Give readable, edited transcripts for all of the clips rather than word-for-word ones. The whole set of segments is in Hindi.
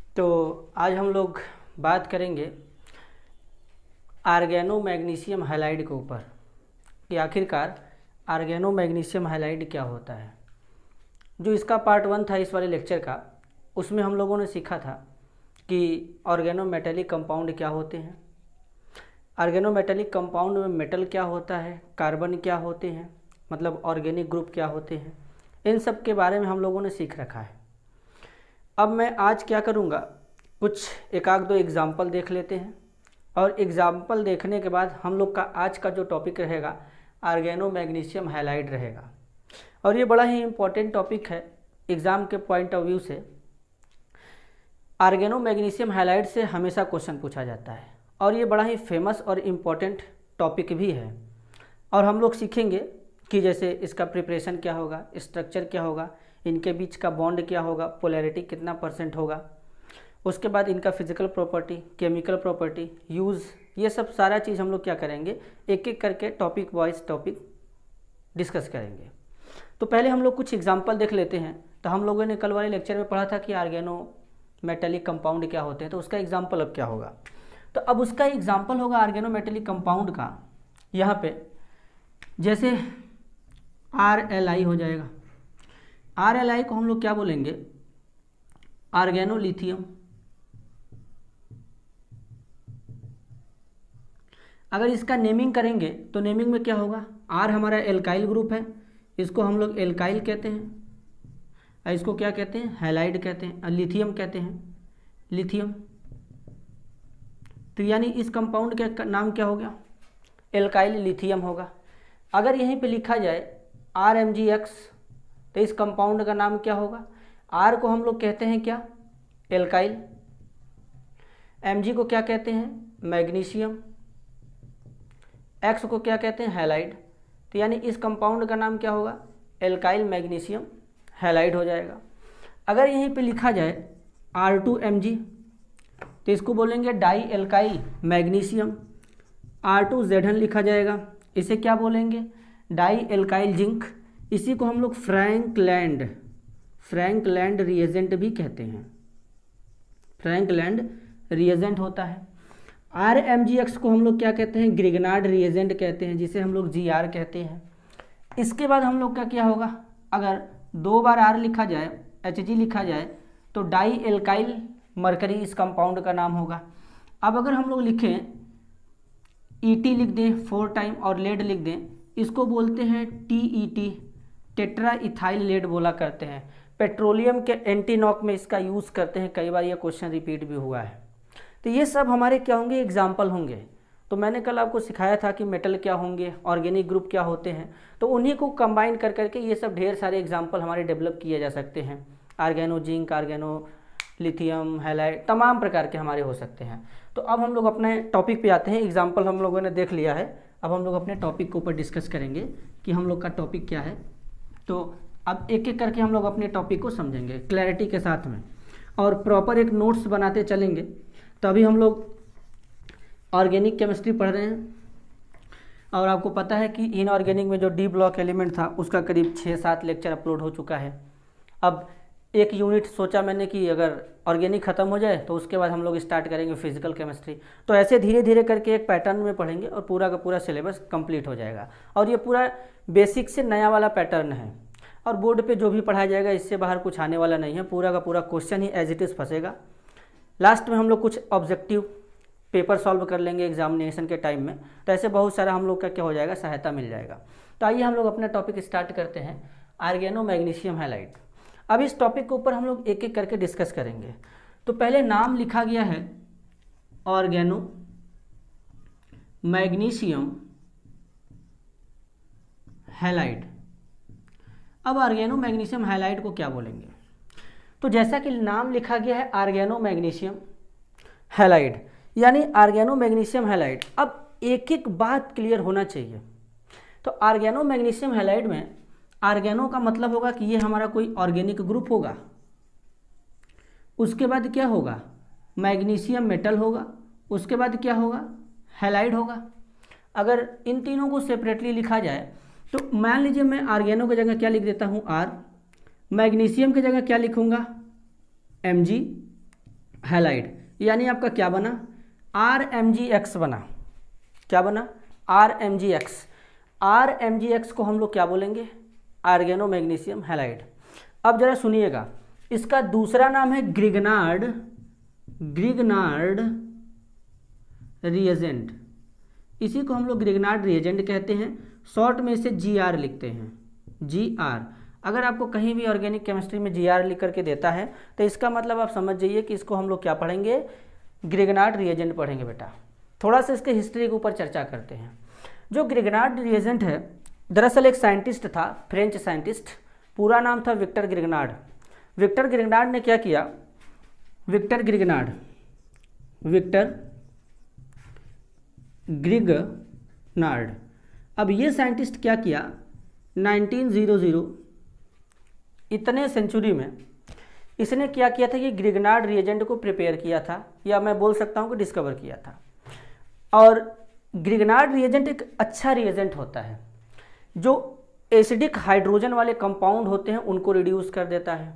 तो आज हम लोग बात करेंगे आर्गेनो मैग्नीशियम हैलाइड के ऊपर कि आखिरकार आर्गेनो मैग्नीशियम हैलाइड क्या होता है। जो इसका पार्ट 1 था इस वाले लेक्चर का, उसमें हम लोगों ने सीखा था कि ऑर्गेनो मेटेलिक कंपाउंड क्या होते हैं, ऑर्गेनो मेटेलिक कंपाउंड में मेटल क्या होता है, कार्बन क्या होते हैं, मतलब ऑर्गेनिक ग्रुप क्या होते हैं, इन सब के बारे में हम लोगों ने सीख रखा है। अब मैं आज क्या करूँगा, कुछ एक आध दो एग्ज़ाम्पल देख लेते हैं और एग्ज़ाम्पल देखने के बाद हम लोग का आज का जो टॉपिक रहेगा आर्गेनो मैग्नीशियम हैलाइड रहेगा। और ये बड़ा ही इम्पोर्टेंट टॉपिक है एग्ज़ाम के पॉइंट ऑफ व्यू से। आर्गेनो मैग्नीशियम हैलाइड से हमेशा क्वेश्चन पूछा जाता है और ये बड़ा ही फेमस और इम्पोर्टेंट टॉपिक भी है। और हम लोग सीखेंगे कि जैसे इसका प्रिपरेशन क्या होगा, स्ट्रक्चर क्या होगा, इनके बीच का बॉन्ड क्या होगा, पोलैरिटी कितना % होगा, उसके बाद इनका physical property, chemical property, use, ये सब सारा चीज़ हम लोग क्या करेंगे, एक एक करके टॉपिक वाइज टॉपिक डिस्कस करेंगे। तो पहले हम लोग कुछ एग्जांपल देख लेते हैं। तो हम लोगों ने कल वाले लेक्चर में पढ़ा था कि आर्गेनो मेटेलिक कंपाउंड क्या होते हैं, तो उसका एग्जाम्पल अब क्या होगा। तो अब उसका एग्जाम्पल होगा आर्गेनो मेटेलिक कंपाउंड का, यहाँ पे जैसे RLI हो जाएगा। RLI को हम लोग क्या बोलेंगे, आर्गेनो लिथियम। अगर इसका नेमिंग करेंगे तो नेमिंग में क्या होगा, R हमारा एल्काइल ग्रुप है, इसको हम लोग एल्काइल कहते हैं, और इसको क्या कहते हैं, हैलाइड कहते हैं, और लिथियम कहते हैं, लिथियम। तो यानी इस कंपाउंड का नाम क्या हो गया, एल्काइल लिथियम होगा। अगर यहीं पे लिखा जाए RMgX तो इस कंपाउंड का नाम क्या होगा, R को हम लोग कहते हैं क्या, एल्काइल, Mg को क्या कहते हैं, मैग्नीशियम, X को क्या कहते हैं, हैलाइड। तो यानी इस कंपाउंड का नाम क्या होगा, एल्काइल मैग्नीशियम हैलाइड हो जाएगा। अगर यहीं पे लिखा जाए R2Mg तो इसको बोलेंगे डाई एल्काइल मैग्नीशियम। R2ZN लिखा जाएगा, इसे क्या बोलेंगे, डाई एल्काइल जिंक। इसी को हम लोग फ्रैंकलैंड रिएजेंट भी कहते हैं, फ्रैंकलैंड रिएजेंट होता है। RMgX को हम लोग क्या कहते हैं, ग्रिगनार्ड रिएजेंट कहते हैं, जिसे हम लोग GR कहते हैं। इसके बाद हम लोग का क्या होगा, अगर 2 बार R लिखा जाए, Hg लिखा जाए तो डाई एल्काइल मरकरी इस कंपाउंड का नाम होगा। अब अगर हम लोग लिखें ET लिख दें 4 टाइम और लेड लिख दें, इसको बोलते हैं TET, टेट्रा इथाइल लेड बोला करते हैं। पेट्रोलियम के एंटीनॉक में इसका यूज़ करते हैं, कई बार ये क्वेश्चन रिपीट भी हुआ है। तो ये सब हमारे क्या होंगे, एग्जाम्पल होंगे। तो मैंने कल आपको सिखाया था कि मेटल क्या होंगे, ऑर्गेनिक ग्रुप क्या होते हैं, तो उन्हीं को कंबाइन कर करके ये सब ढेर सारे एग्जाम्पल हमारे डेवलप किए जा सकते हैं। आर्गेनो जिंक, आर्गेनो लिथियम, हैलाइड, तमाम प्रकार के हमारे हो सकते हैं। तो अब हम लोग अपने टॉपिक पे आते हैं। एग्जाम्पल हम लोगों ने देख लिया है, अब हम लोग अपने टॉपिक के ऊपर डिस्कस करेंगे कि हम लोग का टॉपिक क्या है। तो अब एक एक करके हम लोग अपने टॉपिक को समझेंगे क्लैरिटी के साथ में और प्रॉपर एक नोट्स बनाते चलेंगे। तो अभी हम लोग ऑर्गेनिक केमिस्ट्री पढ़ रहे हैं और आपको पता है कि इनऑर्गेनिक में जो डी ब्लॉक एलिमेंट था उसका करीब 6-7 लेक्चर अपलोड हो चुका है। अब एक यूनिट सोचा मैंने कि अगर ऑर्गेनिक ख़त्म हो जाए तो उसके बाद हम लोग स्टार्ट करेंगे फिजिकल केमिस्ट्री। तो ऐसे धीरे धीरे करके एक पैटर्न में पढ़ेंगे और पूरा का पूरा सिलेबस कंप्लीट हो जाएगा। और ये पूरा बेसिक से नया वाला पैटर्न है और बोर्ड पे जो भी पढ़ाया जाएगा इससे बाहर कुछ आने वाला नहीं है। पूरा का पूरा क्वेश्चन ही एज इट इज़ फंसेगा। लास्ट में हम लोग कुछ ऑब्जेक्टिव पेपर सॉल्व कर लेंगे एग्जामिनेशन के टाइम में, तो ऐसे बहुत सारा हम लोग का क्या हो जाएगा, सहायता मिल जाएगा। तो आइए हम लोग अपना टॉपिक स्टार्ट करते हैं, आर्गेनो मैग्नीशियम हैलाइड। अब इस टॉपिक के ऊपर हम लोग एक एक करके डिस्कस करेंगे। तो पहले नाम लिखा गया है ऑर्गेनो मैग्नीशियम हैलाइड। अब आर्गेनो मैग्नीशियम हैलाइड को क्या बोलेंगे, तो जैसा कि नाम लिखा गया है आर्गेनो मैग्नीशियम हैलाइड, यानी आर्गेनो मैग्नीशियम हैलाइड। अब एक एक बात क्लियर होना चाहिए। तो आर्गेनो मैग्नीशियम हैलाइड में आर्गेनो का मतलब होगा कि ये हमारा कोई ऑर्गेनिक ग्रुप होगा। उसके बाद क्या होगा, मैग्नीशियम मेटल होगा। उसके बाद क्या होगा, हैलाइड होगा। अगर इन तीनों को सेपरेटली लिखा जाए तो मान लीजिए मैं आर्गेनो की जगह क्या लिख देता हूँ, R, मैग्नीशियम की जगह क्या लिखूँगा, Mg, हैलाइड, यानी आपका क्या बना, RMgX बना। क्या बना, RMgX। RMgX को हम लोग क्या बोलेंगे, आर्गेनो मैग्नीशियम हैलाइड। अब जरा सुनिएगा, इसका दूसरा नाम है ग्रिगनार्ड रिएजेंट। इसी को हम लोग ग्रिगनार्ड रिएजेंट कहते हैं, शॉर्ट में इसे GR लिखते हैं, GR। अगर आपको कहीं भी ऑर्गेनिक केमिस्ट्री में GR लिख करके देता है तो इसका मतलब आप समझ जाइए कि इसको हम लोग क्या पढ़ेंगे, ग्रिगनार्ड रिएजेंट पढ़ेंगे बेटा। थोड़ा सा इसके हिस्ट्री के ऊपर चर्चा करते हैं। जो ग्रिगनार्ड रिएजेंट है, दरअसल एक साइंटिस्ट था, फ्रेंच साइंटिस्ट, पूरा नाम था विक्टर ग्रिगनार्ड। विक्टर ग्रिगनार्ड ने क्या किया, विक्टर ग्रिगनार्ड अब ये साइंटिस्ट क्या किया, 1900 इतने सेंचुरी में इसने क्या किया था कि ग्रिगनार्ड रिएजेंट को प्रिपेयर किया था, या मैं बोल सकता हूँ कि डिस्कवर किया था। और ग्रिगनार्ड रिएजेंट एक अच्छा रिएजेंट होता है जो एसिडिक हाइड्रोजन वाले कंपाउंड होते हैं उनको रिड्यूस कर देता है।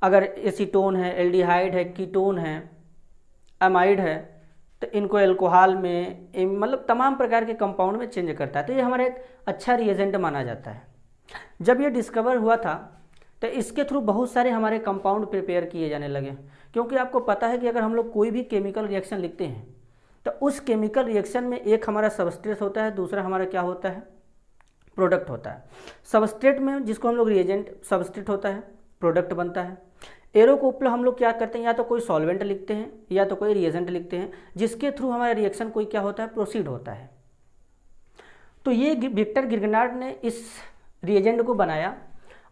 अगर एसीटोन है, एल्डिहाइड है, कीटोन है, एमाइड है, तो इनको एल्कोहल में, मतलब तमाम प्रकार के कंपाउंड में चेंज करता है। तो ये हमारा एक अच्छा रिएजेंट माना जाता है। जब ये डिस्कवर हुआ था तो इसके थ्रू बहुत सारे हमारे कंपाउंड प्रिपेयर किए जाने लगे, क्योंकि आपको पता है कि अगर हम लोग कोई भी केमिकल रिएक्शन लिखते हैं तो उस केमिकल रिएक्शन में एक हमारा सबस्ट्रेट होता है, दूसरा हमारा क्या होता है, प्रोडक्ट होता है। सबस्ट्रेट में जिसको हम लोग रिएजेंट, सबस्ट्रेट होता है, प्रोडक्ट बनता है। एरो को ऊपर हम लोग क्या करते हैं, या तो कोई सॉल्वेंट लिखते हैं या तो कोई रिएजेंट लिखते हैं, जिसके थ्रू हमारा रिएक्शन कोई क्या होता है, प्रोसीड होता है। तो ये विक्टर ग्रिगनार्ड ने इस रिएजेंट को बनाया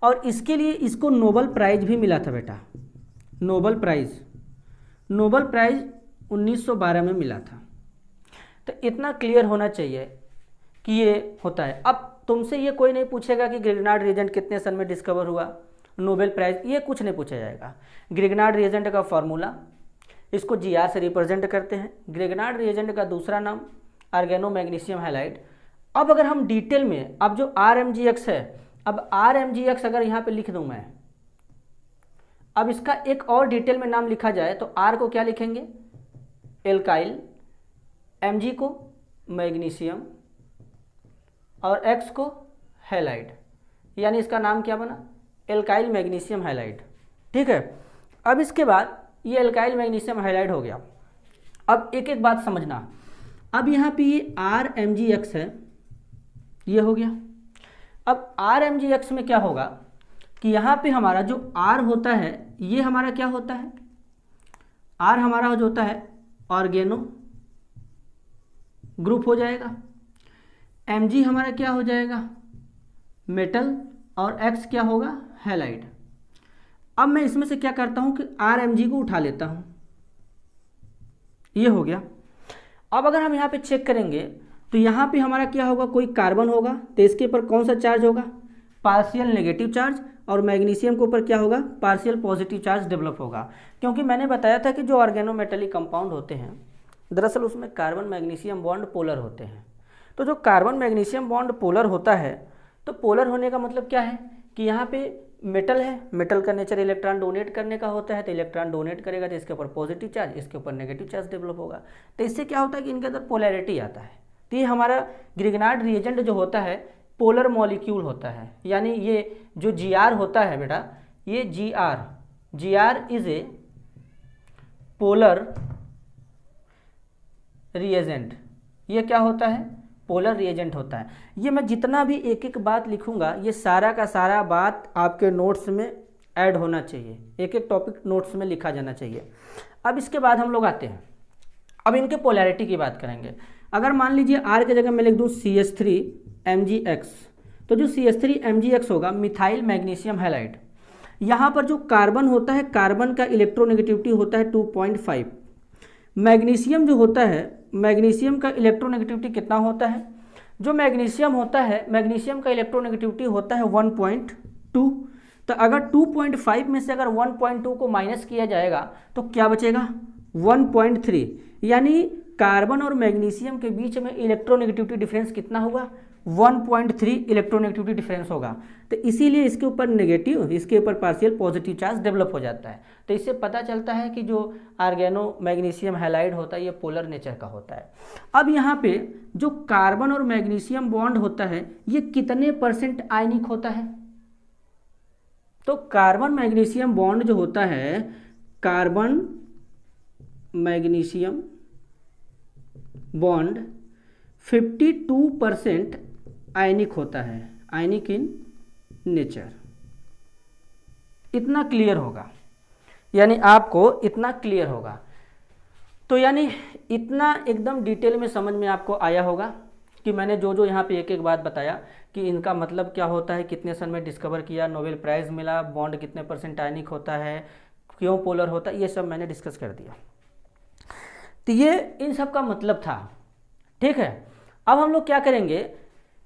और इसके लिए इसको नोबेल प्राइज भी मिला था बेटा। नोबेल प्राइज 1912 में मिला था। तो इतना क्लियर होना चाहिए कि ये होता है। अब तुमसे ये कोई नहीं पूछेगा कि ग्रिगनार्ड रिएजेंट कितने सन में डिस्कवर हुआ, नोबेल प्राइज, ये कुछ नहीं पूछा जाएगा। ग्रिगनार्ड रिएजेंट का फॉर्मूला, इसको GR से रिप्रेजेंट करते हैं। ग्रिगनार्ड रिएजेंट का दूसरा नाम आर्गेनो मैग्नीशियम हैलाइड। अब अगर हम डिटेल में, अब जो RMgX है, अब RMgX अगर यहाँ पे लिख दूँ मैं, अब इसका एक और डिटेल में नाम लिखा जाए तो R को क्या लिखेंगे, एल्काइल, Mg को मैग्नीशियम और X को हैलाइड, यानी इसका नाम क्या बना, एल्काइल मैग्नीशियम हैलाइड। ठीक है। अब इसके बाद ये एल्काइल मैग्नीशियम हैलाइड हो गया। अब एक एक बात समझना, अब यहाँ पे ये RMgX है, ये हो गया। अब RMgX में क्या होगा कि यहाँ पे हमारा जो R होता है, ये हमारा क्या होता है, R हमारा जो होता है ऑर्गेनो ग्रुप हो जाएगा, Mg हमारा क्या हो जाएगा, मेटल, और X क्या होगा, हैलाइड। अब मैं इसमें से क्या करता हूँ कि RMg को उठा लेता हूँ, ये हो गया। अब अगर हम यहाँ पे चेक करेंगे तो यहाँ पे हमारा क्या होगा, कोई कार्बन होगा तो इसके ऊपर कौन सा चार्ज होगा, पार्शियल नेगेटिव चार्ज, और मैग्नीशियम के ऊपर क्या होगा, पार्शियल पॉजिटिव चार्ज डेवलप होगा। क्योंकि मैंने बताया था कि जो ऑर्गेनोमेटेलिक कंपाउंड होते हैं दरअसल उसमें कार्बन मैग्नीशियम बॉन्ड पोलर होते हैं। तो जो कार्बन मैग्नीशियम बॉन्ड पोलर होता है, तो पोलर होने का मतलब क्या है कि यहाँ पे मेटल है, मेटल का नेचर इलेक्ट्रॉन डोनेट करने का होता है, तो इलेक्ट्रॉन डोनेट करेगा तो इसके ऊपर पॉजिटिव चार्ज, इसके ऊपर नेगेटिव चार्ज डेवलप होगा। तो इससे क्या होता है कि इनके अंदर पोलैरिटी आता है। तो ये हमारा ग्रिगनार्ड रिएजेंट जो होता है पोलर मॉलिक्यूल होता है, यानी ये जो GR होता है बेटा, ये GR is a polar reagent. ये क्या होता है, पोलर रिएजेंट होता है। ये मैं जितना भी एक एक बात लिखूंगा, ये सारा का सारा बात आपके नोट्स में ऐड होना चाहिए, एक एक टॉपिक नोट्स में लिखा जाना चाहिए। अब इसके बाद हम लोग आते हैं, अब इनके पोलैरिटी की बात करेंगे। अगर मान लीजिए R की जगह मैं लिख दूँ CH3MgX, तो जो CH3MgX होगा मिथाइल मैग्नीशियम हैलाइड। यहाँ पर जो कार्बन होता है, कार्बन का इलेक्ट्रोनेगेटिविटी होता है 2.5। मैग्नीशियम जो होता है, मैग्नीशियम का इलेक्ट्रोनेगेटिविटी कितना होता है, जो मैग्नीशियम होता है, मैग्नीशियम का इलेक्ट्रोनेगेटिविटी होता है 1.2। तो अगर 2.5 में से अगर 1.2 को माइनस किया जाएगा तो क्या बचेगा, 1.3। यानी कार्बन और मैग्नीशियम के बीच में इलेक्ट्रोनेगेटिविटी डिफरेंस कितना हुआ, 1.3 इलेक्ट्रोनेगेटिविटी डिफरेंस होगा, तो इसीलिए इसके ऊपर नेगेटिव, इसके ऊपर पार्शियल पॉजिटिव चार्ज डेवलप हो जाता है। तो इससे पता चलता है कि जो आर्गेनो मैग्नीशियम हैलाइड होता है ये पोलर नेचर का होता है। अब यहाँ पे जो कार्बन और मैग्नीशियम बॉन्ड होता है ये कितने % आयनिक होता है? तो कार्बन मैग्नीशियम बॉन्ड जो होता है, कार्बन मैग्नीशियम बॉन्ड 52% आयनिक होता है, आयनिक इन नेचर। इतना क्लियर होगा, यानी आपको इतना क्लियर होगा। तो यानी इतना एकदम डिटेल में समझ में आपको आया होगा कि मैंने जो जो यहाँ पे एक एक बात बताया कि इनका मतलब क्या होता है, कितने सन में डिस्कवर किया, नोबेल प्राइज़ मिला, बॉन्ड कितने % आयनिक होता है, क्यों पोलर होता है, ये सब मैंने डिस्कस कर दिया। तो ये इन सब का मतलब था, ठीक है। अब हम लोग क्या करेंगे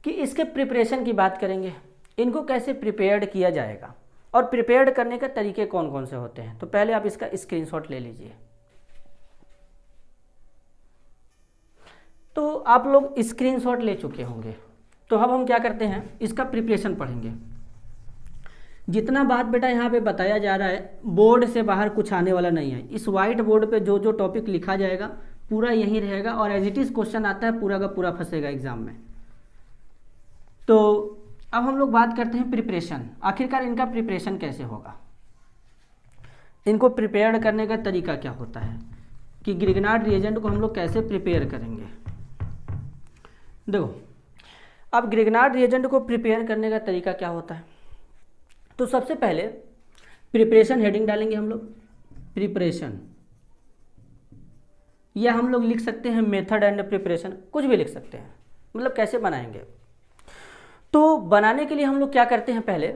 कि इसके प्रिपरेशन की बात करेंगे, इनको कैसे प्रिपेयर्ड किया जाएगा और प्रिपेयर्ड करने के तरीके कौन कौन से होते हैं। तो पहले आप इसका स्क्रीनशॉट ले लीजिए। तो आप लोग स्क्रीनशॉट ले चुके होंगे, तो अब हम क्या करते हैं, इसका प्रिपरेशन पढ़ेंगे। जितना बात बेटा यहाँ पे बताया जा रहा है बोर्ड से बाहर कुछ आने वाला नहीं है। इस वाइट बोर्ड पे जो जो टॉपिक लिखा जाएगा पूरा यही रहेगा और एज इट इज क्वेश्चन आता है, पूरा का पूरा फंसेगा एग्जाम में। तो अब हम लोग बात करते हैं प्रिपरेशन, आखिरकार इनका प्रिपरेशन कैसे होगा, इनको प्रिपेयर करने का तरीका क्या होता है, कि ग्रिग्नार्ड रिएजेंट को हम लोग कैसे प्रिपेयर करेंगे। देखो, अब ग्रिग्नार्ड रिएजेंट को प्रिपेयर करने का तरीका क्या होता है। तो सबसे पहले प्रिपरेशन हेडिंग डालेंगे हम लोग, प्रिपरेशन, या हम लोग लिख सकते हैं मेथड एंड प्रिपरेशन, कुछ भी लिख सकते हैं, मतलब कैसे बनाएंगे। तो बनाने के लिए हम लोग क्या करते हैं, पहले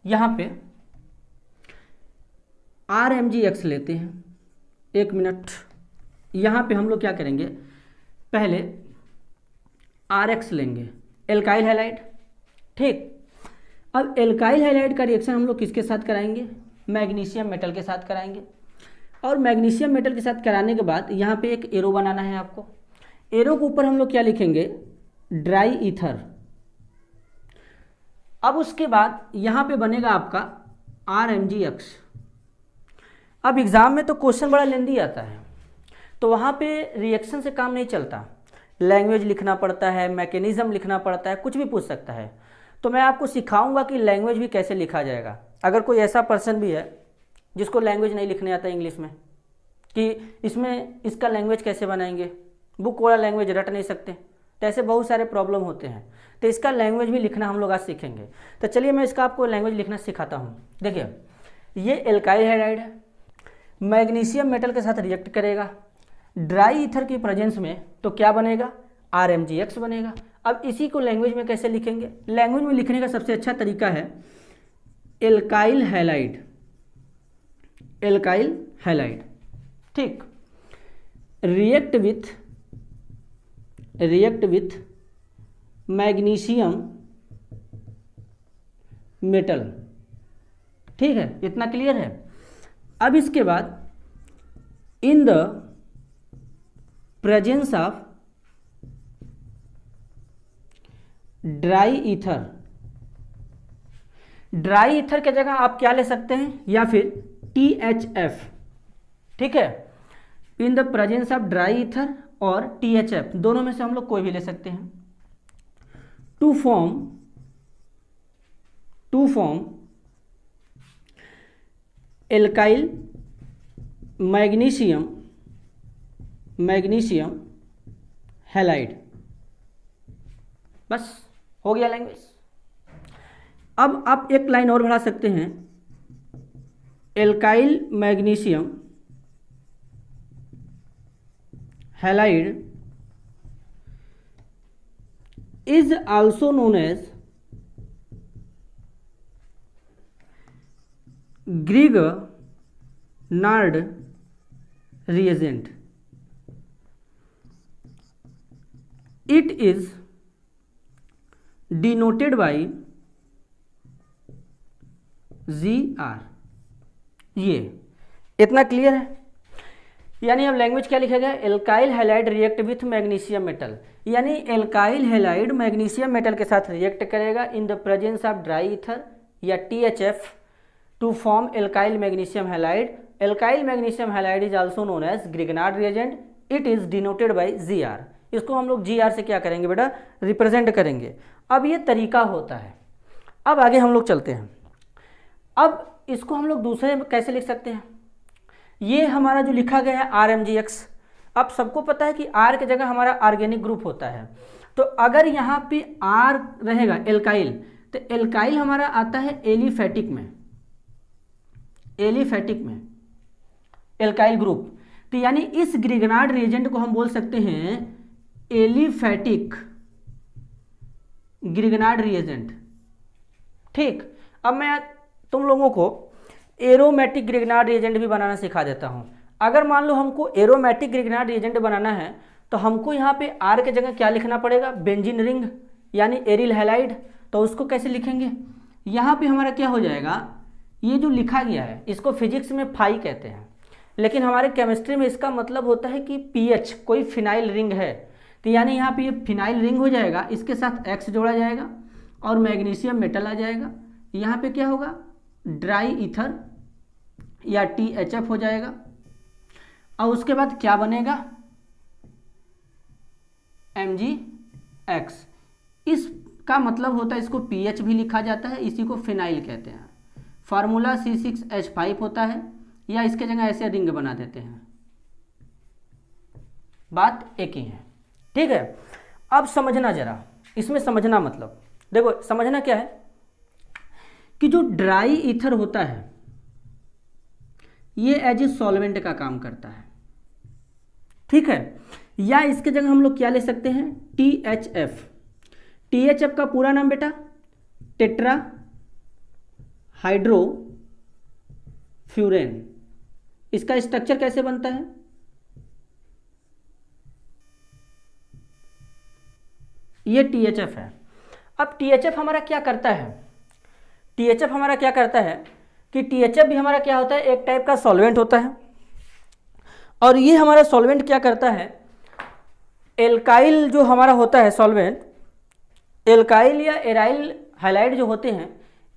यहाँ पे RMGX लेते हैं। एक मिनट, यहाँ पे हम लोग क्या करेंगे, पहले RX लेंगे, एल्काइल हैलाइड, ठीक। अब एल्काइल हैलाइड का रिएक्शन हम लोग किसके साथ कराएंगे, मैग्नीशियम मेटल के साथ कराएंगे। और मैग्नीशियम मेटल के साथ कराने के बाद यहाँ पे एक एरो बनाना है आपको। एरो के ऊपर हम लोग क्या लिखेंगे, ड्राई ईथर। अब उसके बाद यहाँ पे बनेगा आपका RMGX। अब एग्जाम में तो क्वेश्चन बड़ा लेंदी आता है, तो वहाँ पे रिएक्शन से काम नहीं चलता, लैंग्वेज लिखना पड़ता है, मैकेनिज्म लिखना पड़ता है, कुछ भी पूछ सकता है। तो मैं आपको सिखाऊंगा कि लैंग्वेज भी कैसे लिखा जाएगा। अगर कोई ऐसा पर्सन भी है जिसको लैंग्वेज नहीं लिखने आता इंग्लिश में, कि इसमें इसका लैंग्वेज कैसे बनाएंगे, बुक वाला लैंग्वेज रट नहीं सकते, तो ऐसे बहुत सारे प्रॉब्लम होते हैं। तो इसका लैंग्वेज भी लिखना हम लोग आज सीखेंगे। तो चलिए मैं इसका आपको लैंग्वेज लिखना सिखाता हूँ। देखिए, ये एल्काइल हैलाइड है, मैग्नीशियम मेटल के साथ रिएक्ट करेगा ड्राई ईथर की प्रेजेंस में, तो क्या बनेगा, RMGX बनेगा। अब इसी को लैंग्वेज में कैसे लिखेंगे, लैंग्वेज में लिखने का सबसे अच्छा तरीका है एल्काइल हैलाइड, एल्काइल हैलाइड, ठीक। रिएक्ट विथ मैग्नीशियम मेटल, ठीक है, इतना क्लियर है। अब इसके बाद इन the presence of dry ether, dry ether की जगह आप क्या ले सकते हैं, या फिर THF, ठीक है। इन the presence of dry ether और THF, दोनों में से हम लोग कोई भी ले सकते हैं। To form alkyl magnesium halide, बस हो गया लैंग्वेज। अब आप एक लाइन और बढ़ा सकते हैं, alkyl magnesium halide is also known as Grignard reagent. It is denoted by GR। ये इतना क्लियर है। यानी अब लैंग्वेज क्या लिखा गया, alkyl halide react with magnesium metal, यानी एल्काइल हैलाइड मैग्नीशियम मेटल के साथ रिएक्ट करेगा in the presence of dry ether या THF to form alkyl magnesium halide. Alkyl magnesium halide is also known as Grignard reagent, it is denoted by Gr। इसको हम लोग Gr से क्या करेंगे बेटा, रिप्रेजेंट करेंगे। अब ये तरीका होता है। अब आगे हम लोग चलते हैं। अब इसको हम लोग दूसरे में कैसे लिख सकते हैं, ये हमारा जो लिखा गया है RMGX, अब सबको पता है कि R की जगह हमारा ऑर्गेनिक ग्रुप होता है, तो अगर यहाँ पे R रहेगा एल्काइल, तो एल्काइल हमारा आता है एलिफेटिक में, एल्काइल ग्रुप। तो यानी इस ग्रिगनार्ड रिएजेंट को हम बोल सकते हैं एलिफेटिक ग्रिगनार्ड रिएजेंट। ठीक, अब मैं तुम लोगों को एरोमेटिक ग्रिगनार्ड रिएजेंट भी बनाना सिखा देता हूं। अगर मान लो हमको एरोमेटिक ग्रिगनार्ड रिएजेंट बनाना है तो हमको यहाँ पे R के जगह क्या लिखना पड़ेगा, बेंजीन रिंग यानी एरिल हैलाइड। तो उसको कैसे लिखेंगे, यहाँ पे हमारा क्या हो जाएगा, ये जो लिखा गया है इसको फिजिक्स में फाई कहते हैं, लेकिन हमारे केमिस्ट्री में इसका मतलब होता है कि पीएच, कोई फिनाइल रिंग है। तो यानी यहाँ पे ये फिनाइल रिंग हो जाएगा, इसके साथ X जोड़ा जाएगा और मैग्नीशियम मेटल आ जाएगा। यहाँ पे क्या होगा, ड्राई ईथर या THF हो जाएगा। और उसके बाद क्या बनेगा, MgX। इसका मतलब होता है, इसको pH भी लिखा जाता है, इसी को फिनाइल कहते हैं। फार्मूला C6H5 होता है, या इसके जगह ऐसे रिंग बना देते हैं, बात एक ही है। ठीक है, अब समझना जरा, इसमें समझना मतलब देखो, समझना क्या है कि जो ड्राई ईथर होता है ये एज ए सॉल्वेंट का काम करता है। ठीक है, या इसके जगह हम लोग क्या ले सकते हैं, THF। THF का पूरा नाम बेटा टेट्रा हाइड्रो फ्यूरेन। इसका स्ट्रक्चर कैसे बनता है, ये THF है। अब THF हमारा क्या करता है, THF हमारा क्या करता है कि THF भी हमारा क्या होता है, एक टाइप का सॉल्वेंट होता है। और ये हमारा सॉल्वेंट क्या करता है, एल्काइल जो हमारा होता है सॉल्वेंट, एल्काइल या एराइल हैलाइड जो होते हैं,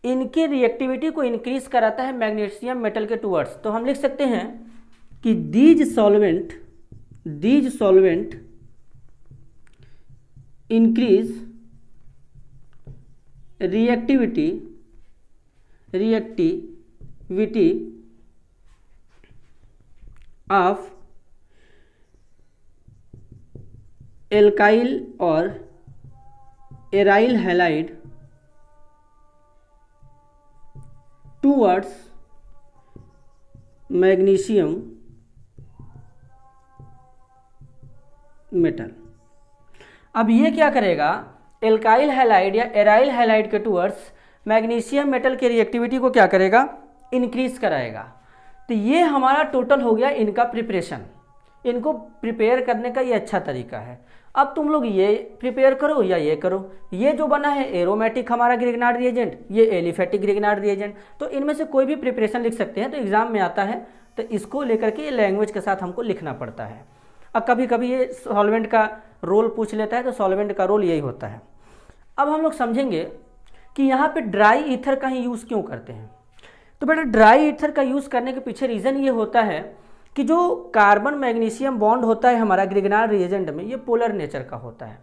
इनकी रिएक्टिविटी को इंक्रीज कराता है मैग्नीशियम मेटल के टूवर्ड्स। तो हम लिख सकते हैं कि these solvent increase reactivity of alkyl और aryl halide towards magnesium metal. अब ये क्या करेगा, एल्काइल हैलाइड या एराइल हैलाइड के टूवर्ड्स मैग्नीशियम मेटल की रिएक्टिविटी को क्या करेगा, इंक्रीज कराएगा। तो ये हमारा टोटल हो गया इनका प्रिपरेशन। इनको प्रिपेयर करने का ये अच्छा तरीका है। अब तुम लोग ये प्रिपेयर करो या ये करो। ये जो बना है एरोमेटिक हमारा ग्रिगनार्ड रिएजेंट, ये एलिफेटिक ग्रिगनार्ड रिएजेंट, तो इनमें से कोई भी प्रिपरेशन लिख सकते हैं। तो एग्जाम में आता है तो इसको लेकर के लैंग्वेज के साथ हमको लिखना पड़ता है। अब कभी कभी ये सॉल्वेंट का रोल पूछ लेता है, तो सॉल्वेंट का रोल यही होता है। अब हम लोग समझेंगे कि यहाँ पे ड्राई ईथर का ही यूज़ क्यों करते हैं। तो बेटा ड्राई ईथर का यूज़ करने के पीछे रीज़न ये होता है कि जो कार्बन मैग्नीशियम बॉन्ड होता है हमारा ग्रिगनार्ड रिएजेंट में, ये पोलर नेचर का होता है।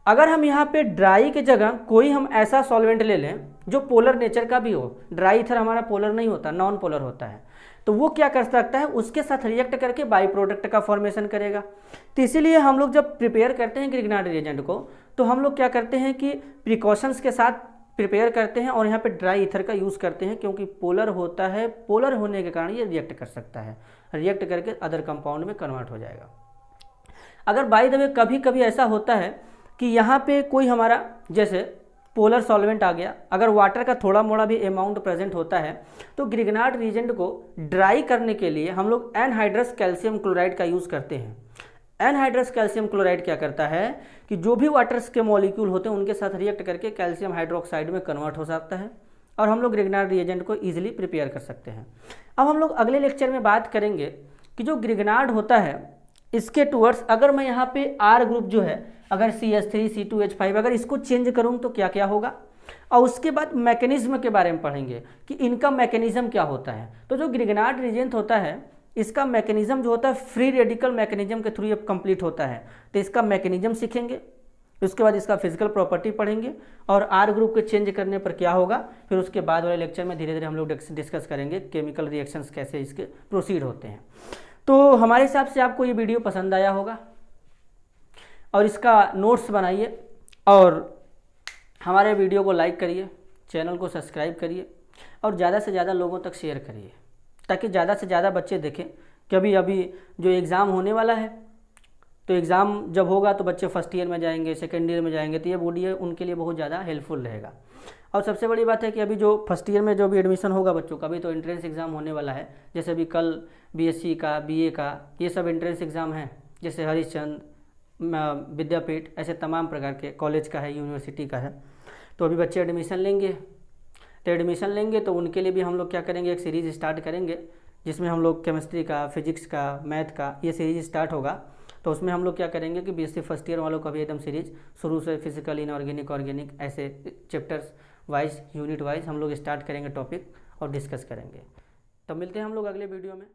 अगर हम यहाँ पे ड्राई की जगह कोई हम ऐसा सॉल्वेंट ले लें जो पोलर नेचर का भी हो, ड्राई ईथर हमारा पोलर नहीं होता, नॉन पोलर होता है, तो वो क्या कर सकता है, उसके साथ रिएक्ट करके बाई प्रोडक्ट का फॉर्मेशन करेगा। तो इसीलिए हम लोग जब प्रिपेयर करते हैं ग्रिगनार्ड रिएजेंट को, तो हम लोग क्या करते हैं कि प्रिकॉशंस के साथ प्रिपेयर करते हैं और यहाँ पे ड्राई ईथर का यूज़ करते हैं, क्योंकि पोलर होता है। पोलर होने के कारण ये रिएक्ट कर सकता है, रिएक्ट करके अदर कंपाउंड में कन्वर्ट हो जाएगा। अगर बाय द वे कभी कभी ऐसा होता है कि यहाँ पे कोई हमारा जैसे पोलर सॉल्वेंट आ गया, अगर वाटर का थोड़ा मोड़ा भी अमाउंट प्रेजेंट होता है, तो ग्रिगनार्ड रिएजेंट को ड्राई करने के लिए हम लोग एनहाइड्रस कैल्शियम क्लोराइड का यूज़ करते हैं। एनहाइड्रस कैल्शियम क्लोराइड क्या करता है कि जो भी वाटर्स के मॉलिक्यूल होते हैं उनके साथ रिएक्ट करके कैल्शियम हाइड्रोक्साइड में कन्वर्ट हो सकता है, और हम लोग ग्रिगनार्ड रिएजेंट को ईजिली प्रिपेयर कर सकते हैं। अब हम लोग अगले लेक्चर में बात करेंगे कि जो ग्रिगनार्ड होता है इसके टूवर्ड्स अगर मैं यहाँ पे R ग्रुप जो है अगर CH3 C2H5 अगर इसको चेंज करूँ तो क्या क्या होगा, और उसके बाद मैकेनिज्म के बारे में पढ़ेंगे कि इनका मैकेनिज्म क्या होता है। तो जो ग्रिगनार्ड रिएजेंट होता है इसका मैकेनिज्म जो होता है फ्री रेडिकल मैकेनिज्म के थ्रू ये कंप्लीट होता है, तो इसका मैकेनिज्म सीखेंगे, उसके बाद इसका फिजिकल प्रॉपर्टी पढ़ेंगे और R ग्रुप के चेंज करने पर क्या होगा, फिर उसके बाद वाले लेक्चर में धीरे धीरे हम लोग डिस्कस करेंगे केमिकल रिएक्शंस कैसे इसके प्रोसीड होते हैं। तो हमारे हिसाब से आपको ये वीडियो पसंद आया होगा और इसका नोट्स बनाइए और हमारे वीडियो को लाइक करिए, चैनल को सब्सक्राइब करिए और ज़्यादा से ज़्यादा लोगों तक शेयर करिए ताकि ज़्यादा से ज़्यादा बच्चे देखें। कि अभी जो एग्ज़ाम होने वाला है तो एग्ज़ाम जब होगा तो बच्चे फर्स्ट ईयर में जाएंगे, सेकेंड ईयर में जाएंगे, तो ये वीडियो उनके लिए बहुत ज़्यादा हेल्पफुल रहेगा। और सबसे बड़ी बात है कि अभी जो फर्स्ट ईयर में जो भी एडमिशन होगा बच्चों का, अभी तो एंट्रेंस एग्ज़ाम होने वाला है, जैसे अभी कल BSc का, BA का, ये सब एंट्रेंस एग्ज़ाम है, जैसे हरिश्चंद्र विद्यापीठ, ऐसे तमाम प्रकार के कॉलेज का है, यूनिवर्सिटी का है। तो अभी बच्चे एडमिशन लेंगे तो उनके लिए भी हम लोग क्या करेंगे, एक सीरीज़ स्टार्ट करेंगे जिसमें हम लोग केमिस्ट्री का, फिजिक्स का, मैथ का ये सीरीज स्टार्ट होगा। तो उसमें हम लोग क्या करेंगे कि BSc फर्स्ट ईयर वालों का भी एकदम सीरीज शुरू से फिजिकल, इनऑर्गेनिक, ऑर्गेनिक ऐसे चैप्टर्स वाइज, यूनिट वाइज हम लोग स्टार्ट करेंगे टॉपिक और डिस्कस करेंगे। तो मिलते हैं हम लोग अगले वीडियो में।